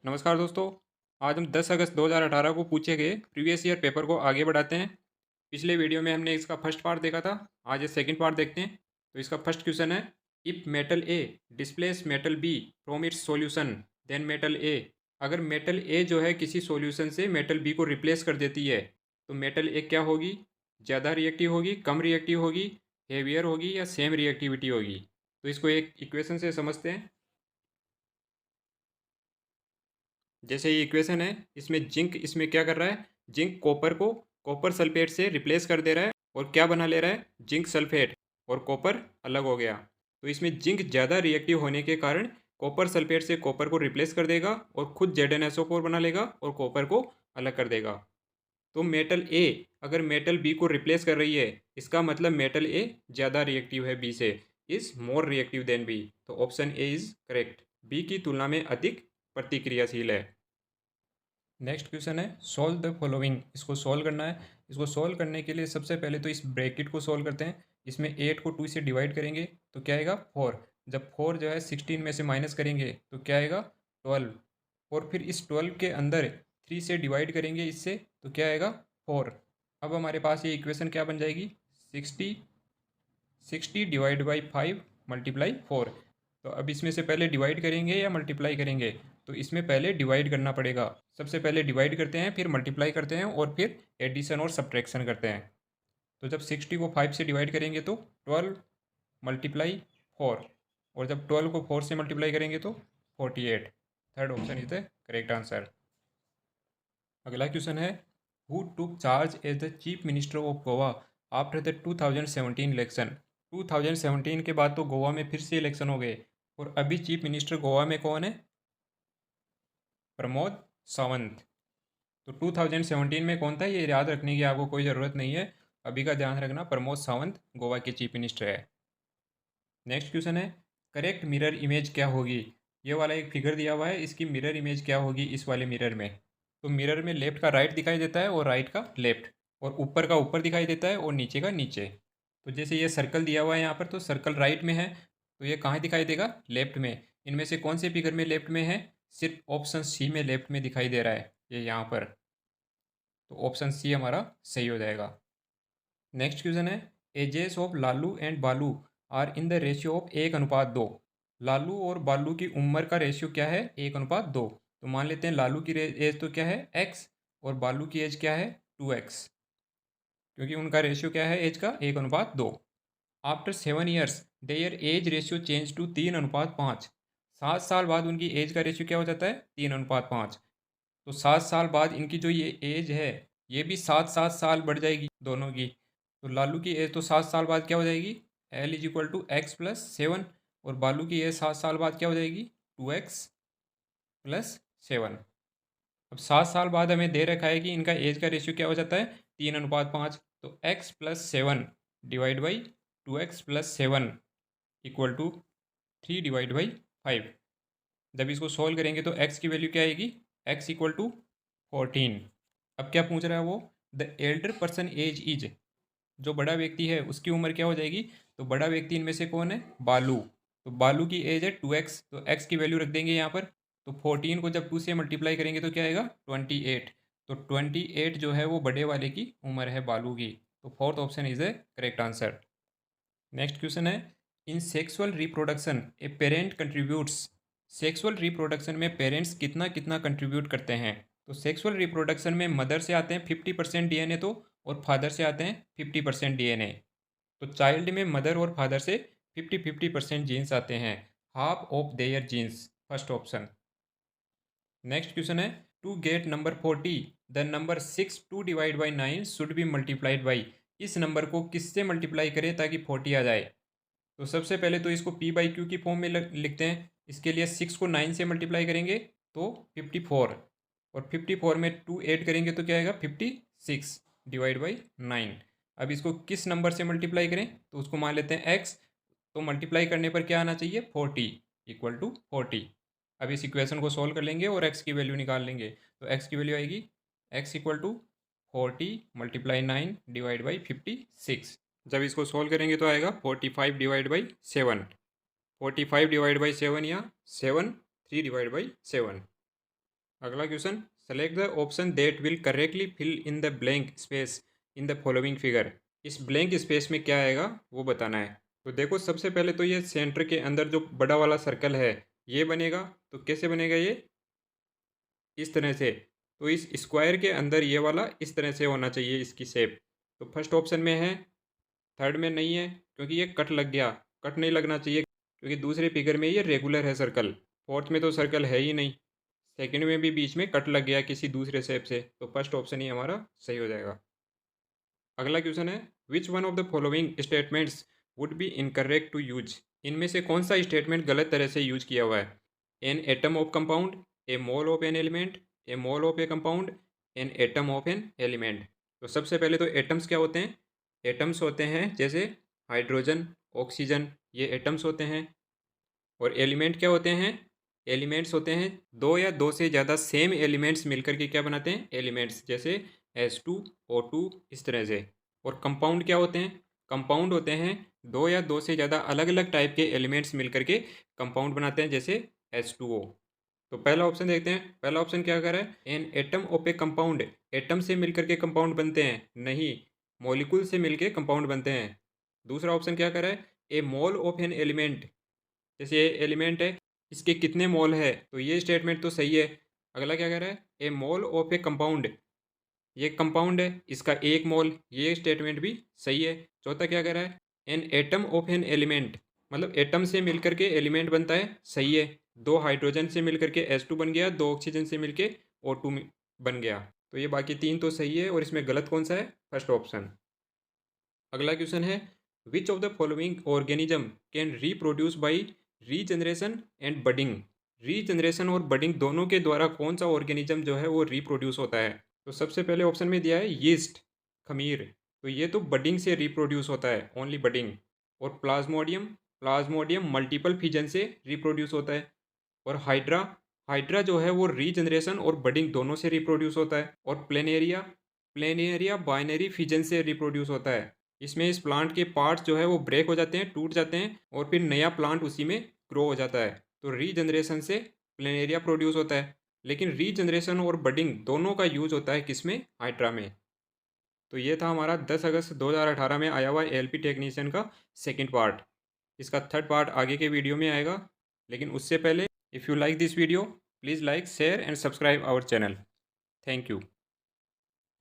नमस्कार दोस्तों। आज हम 10 अगस्त 2018 को पूछे गए प्रीवियस ईयर पेपर को आगे बढ़ाते हैं। पिछले वीडियो में हमने इसका फर्स्ट पार्ट देखा था। आज ये सेकंड पार्ट देखते हैं। तो इसका फर्स्ट क्वेश्चन है, if metal A displace metal B from its solution then metal A. अगर मेटल ए जो है किसी सॉल्यूशन से मेटल बी को रिप्लेस कर देती है तो मेटल ए क्या होगी? ज़्यादा रिएक्टिव होगी, कम रिएक्टिव होगी, हेवियर होगी या सेम रिएक्टिविटी होगी? तो इसको एक इक्वेशन से समझते हैं। जैसे ये इक्वेशन है, इसमें जिंक इसमें क्या कर रहा है? जिंक कॉपर को कॉपर सल्फेट से रिप्लेस कर दे रहा है और क्या बना ले रहा है? Zinc sulphate. और कॉपर अलग हो गया। तो इसमें जिंक ज़्यादा रिएक्टिव होने के कारण कॉपर सल्फेट से कॉपर को रिप्लेस कर देगा और खुद ZnSO4 बना लेगा और कॉपर को अलग कर देगा। तो मेटल ए अगर मेटल बी को रिप्लेस कर रही है, इसका मतलब मेटल ए ज़्यादा रिएक्टिव है बी से, is more reactive than B. तो option A is correct, B की तुलना में अधिक प्रतिक्रियाशील है। नेक्स्ट क्वेश्चन है, सॉल्व द फॉलोइंग। इसको सॉल्व करना है। इसको सॉल्व करने के लिए सबसे पहले तो इस ब्रैकेट को सॉल्व करते हैं। इसमें 8 को 2 से डिवाइड करेंगे तो क्या आएगा? 4। जब 4 जो है 16 में से माइनस करेंगे तो क्या आएगा? 12। और फिर इस 12 के अंदर 3 से डिवाइड करेंगे इससे तो क्या आएगा? 4। अब हमारे पास ये इक्वेशन क्या बन जाएगी? 60 डिवाइड बाई 5 मल्टीप्लाई 4। तो अब इसमें से पहले डिवाइड करेंगे या मल्टीप्लाई करेंगे? तो इसमें पहले डिवाइड करना पड़ेगा। सबसे पहले डिवाइड करते हैं, फिर मल्टीप्लाई करते हैं और फिर एडिशन और सब्ट्रैक्शन करते हैं। तो जब 60 को 5 से डिवाइड करेंगे तो 12 मल्टीप्लाई 4, और जब 12 को 4 से मल्टीप्लाई करेंगे तो 48। Third option is the correct answer. अगला क्वेश्चन है, who took charge as the chief minister of Goa after the 2017 election. 2017 के बाद तो गोवा में फिर से इलेक्शन हो गए और अभी चीफ मिनिस्टर गोवा में कौन है? प्रमोद सावंत। तो 2017 में कौन था ये याद रखने की आपको कोई ज़रूरत नहीं है। अभी का ध्यान रखना, प्रमोद सावंत गोवा के चीफ मिनिस्टर है। नेक्स्ट क्वेश्चन है, करेक्ट मिरर इमेज क्या होगी? ये वाला एक फिगर दिया हुआ है, इसकी मिरर इमेज क्या होगी इस वाले मिरर में? तो मिरर में लेफ्ट का राइट दिखाई देता है और राइट का लेफ्ट, और ऊपर का ऊपर दिखाई देता है और नीचे का नीचे। तो जैसे ये सर्कल दिया हुआ है यहाँ पर, तो सर्कल राइट में है, तो ये कहाँ दिखाई देगा? लेफ्ट में। इनमें से कौन से फिगर में लेफ्ट में है? सिर्फ ऑप्शन सी में लेफ्ट में दिखाई दे रहा है, ये यहाँ पर। तो ऑप्शन सी हमारा सही हो जाएगा। नेक्स्ट क्वेश्चन है, ages of Lalu and Balu are in the ratio of 1:2। Lalu और बालू की उम्र का रेशियो क्या है? 1:2। तो मान लेते हैं लालू की एज तो क्या है? x, और बालू की एज क्या है? 2x, क्योंकि उनका रेशियो क्या है एज का? 1:2। After 7 years there age ratio change to 3:5। 7 साल बाद उनकी एज का रेशियो क्या हो जाता है? 3:5। तो 7 साल बाद इनकी जो ये एज है, ये भी 7 7 साल बढ़ जाएगी दोनों की। तो लालू की एज तो 7 साल बाद क्या हो जाएगी? L = x + 7। और बालू की एज 7 साल बाद क्या हो जाएगी? 2x + 7। अब 7 साल बाद हमें दे रखा है कि इनका एज का रेशियो क्या हो जाता है? 3:5। तो x + 7 डिवाइड बाई 2x + 7 = 3/5। जब इसको सॉल्व करेंगे तो x की वैल्यू क्या आएगी? x = 14। अब क्या पूछ रहा है वो? The elder person age is. जो बड़ा व्यक्ति है उसकी उम्र क्या हो जाएगी? तो बड़ा व्यक्ति इनमें से कौन है? बालू। तो बालू की एज है 2x, तो x की वैल्यू रख देंगे यहाँ पर। तो 14 को जब 2 से मल्टीप्लाई करेंगे तो क्या आएगा? 28। तो 28 जो है वो बड़े वाले की उम्र है, बालू की। तो fourth option is the correct answer. Next question है, in sexual reproduction a parent contributes. Sexual reproduction में पेरेंट्स कितना कितना कंट्रीब्यूट करते हैं? तो सेक्सुअल रिप्रोडक्शन में मदर से आते हैं 50% डीएनए, तो और फादर से आते हैं 50% डीएनए। तो चाइल्ड में मदर और फादर से 50-50% जीन्स आते हैं, half of their genes, first option. Next question है, to get number 40 the number 6 2 divide by 9 should be multiplied by. इस नंबर को किससे मल्टीप्लाई करें ताकि 40 आ जाए? तो सबसे पहले तो इसको p/q की फॉर्म में लिखते हैं। इसके लिए 6 को 9 से मल्टीप्लाई करेंगे तो 54, और 54 में 2 ऐड करेंगे तो क्या आएगा? 56 डिवाइड बाई 9। अब इसको किस नंबर से मल्टीप्लाई करें? तो उसको मान लेते हैं x, तो मल्टीप्लाई करने पर क्या आना चाहिए? 40 = 40। अब इस इक्वेशन को सॉल्व कर लेंगे और x की वैल्यू निकाल लेंगे। तो x की वैल्यू आएगी x = 40 × 9 डिवाइड बाई 56। जब इसको सॉल्व करेंगे तो आएगा 45 डिवाइड बाई 7। 45 डिवाइड बाई 7 या 7 3 डिवाइड बाई 7। अगला question, select the option that will correctly fill in the blank space in the following figure. इस ब्लैंक स्पेस में क्या आएगा वो बताना है। तो देखो सबसे पहले तो ये सेंटर के अंदर जो बड़ा वाला सर्कल है ये बनेगा। तो कैसे बनेगा ये, इस तरह से। तो इस स्क्वायर के अंदर ये वाला इस तरह से होना चाहिए इसकी शेप। तो फर्स्ट ऑप्शन में है, थर्ड में नहीं है क्योंकि ये कट लग गया, कट नहीं लगना चाहिए क्योंकि दूसरे फिगर में ये रेगुलर है सर्कल, फोर्थ में तो सर्कल है ही नहीं, सेकंड में भी बीच में कट लग गया किसी दूसरे शेप से, तो फर्स्ट ऑप्शन ही हमारा सही हो जाएगा। अगला क्वेश्चन है, which one of the following statements would be incorrect to use. इनमें से कौन सा स्टेटमेंट गलत तरह से यूज किया हुआ है। An atom of compound, A mole of an element, A mole of A compound, an atom of an element. तो सबसे पहले तो एटम्स क्या होते हैं, एटम्स होते हैं जैसे हाइड्रोजन, ऑक्सीजन, ये एटम्स होते हैं। और एलिमेंट क्या होते हैं, एलिमेंट्स होते हैं दो या दो से ज़्यादा सेम एलिमेंट्स मिलकर के क्या बनाते हैं, एलिमेंट्स, जैसे H2O2 इस तरह से। और कंपाउंड क्या होते हैं, कंपाउंड होते हैं दो या दो से ज़्यादा अलग अलग टाइप के एलिमेंट्स मिलकर के कंपाउंड बनाते हैं, जैसे H2O। तो पहला ऑप्शन देखते हैं, पहला ऑप्शन क्या कर रहा है, an atom of A compound, atom से मिलकर के कंपाउंड बनते हैं, नहीं, मॉलिक्यूल से मिलके कंपाउंड बनते हैं। दूसरा ऑप्शन क्या कर रहा है, ए मोल ऑफ एन एलिमेंट, जैसे ये एलिमेंट है इसके कितने मोल है, तो ये स्टेटमेंट तो सही है। अगला क्या कह रहा है, ए मोल ऑफ ए कंपाउंड, ये कंपाउंड है इसका एक मोल, ये स्टेटमेंट भी सही है। चौथा क्या कह रहा है, an atom of an element, मतलब एटम से मिलकर के एलिमेंट बनता है, सही है। दो हाइड्रोजन से मिलकर के H2 बन गया, दो ऑक्सीजन से मिलके O2 बन गया। तो ये बाकी तीन तो सही है और इसमें गलत कौन सा है, फर्स्ट ऑप्शन। अगला क्वेश्चन है, which of the following organism can reproduce by regeneration and budding. Regeneration और बडिंग दोनों के द्वारा कौन सा ऑर्गेनिज्म जो है वो रिप्रोड्यूस होता है। तो सबसे पहले ऑप्शन में दिया है यीस्ट, खमीर, तो ये तो बडिंग से रिप्रोड्यूस होता है, ओनली बडिंग। और प्लाज्मोडियम, प्लाज्मोडियम मल्टीपल फिजन से रिप्रोड्यूस होता है। और हाइड्रा, हाइड्रा जो है वो रीजनरेशन और बडिंग दोनों से रिप्रोड्यूस होता है। और प्लेनेरिया, प्लेनेरिया बाइनरी फिजन से रिप्रोड्यूस होता है। इसमें इस प्लांट के पार्ट्स जो है वो ब्रेक हो जाते हैं, टूट जाते हैं और फिर नया प्लांट उसी में ग्रो हो जाता है। तो रीजनरेशन से प्लेनेरिया प्रोड्यूस होता है। लेकिन रीजनरेशन और बडिंग दोनों का यूज होता है किसमें, हाइड्रा में। तो ये था हमारा 10 अगस्त 2018 में आया हुआ एलपी टेक्नीशियन का सेकंड पार्ट। इसका थर्ड पार्ट आगे के वीडियो में आएगा। लेकिन उससे पहले, if you like this video, please like, share and subscribe our channel. Thank you.